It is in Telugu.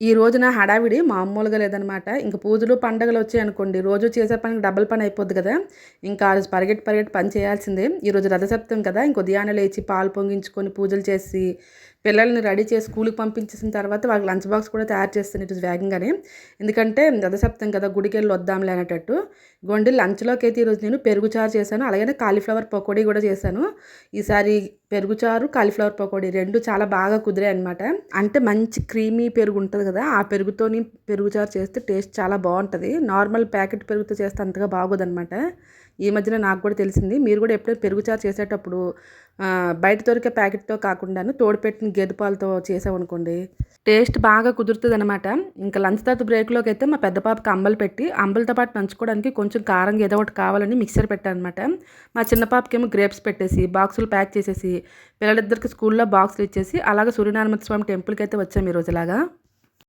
ఈ రోజున హడావిడి మామూలుగా లేదనమాట. ఇంక పూజలు, పండగలు వచ్చాయనుకోండి, రోజు చేసే పనికి డబుల్ పని అయిపోద్ది కదా! ఇంకా ఆ రోజు పరిగెట్టి పని చేయాల్సిందే. ఈరోజు రథసప్తమి కదా! ఇంక ఉదయాన్నే లేచి పాలు పొంగించుకొని, పూజలు చేసి, పిల్లల్ని రెడీ చేసి స్కూలుకి పంపించేసిన తర్వాత వాళ్ళకి లంచ్ బాక్స్ కూడా తయారు చేస్తాను ఈరోజు వేగంగానే. ఎందుకంటే రథసప్తమి కదా! గుడికెళ్ళి వద్దాంలే అనేటట్టు. ఇగోండి లంచ్‌లోకైతే ఈరోజు నేను పెరుగు చారు చేశాను. అలాగనే కాలీఫ్లవర్ పకోడీ కూడా చేశాను. ఈసారి పెరుగు చారు, కాలీఫ్లవర్ పకోడీ 2 చాలా బాగా కుదిరాయనమాట. అంటే మంచి క్రీమీ పెరుగు ఉంటది కదా! ఆ పెరుగుతోని పెరుగు చారు చేస్తే టేస్ట్ చాలా బావుంటది. నార్మల్ ప్యాకెట్ పెరుగుతో చేస్తే అంతగా బాగోదనమాట. ఈ మధ్యన నాకు కూడా తెలిసింది. మీరు కూడా ఎప్పుడైనా పెరుగు చారు చేసేటప్పుడు బయట దొరికే ప్యాకెట్‌తో కాకుండాను తోడుపెట్టిన గేదె పాలతో చేసామనుకోండి, టేస్ట్ బాగా కుదురుతదనమాట. ఇంకా లంచ్ తర్వాత బ్రేక్‌లోకైతే మా పెద్ద పాపకి అంబలి పెట్టి, అంబలితో పాటు నంచుకోవడానికి కొంచెం కారంగా ఏదో ఒకటి కావాలని మిక్సర్ పెట్టాననమాట. మా చిన్న పాపకేమో గ్రేప్స్ పెట్టేసి, బాక్సులు ప్యాక్ చేసేసి, పిల్లలిద్దరికి స్కూల్లో బాక్సులు ఇచ్చేసి, అలాగే సూర్యనారాయణ స్వామి టెంపుల్‌కైతే వచ్చాము ఈరోజు ఇలాగా.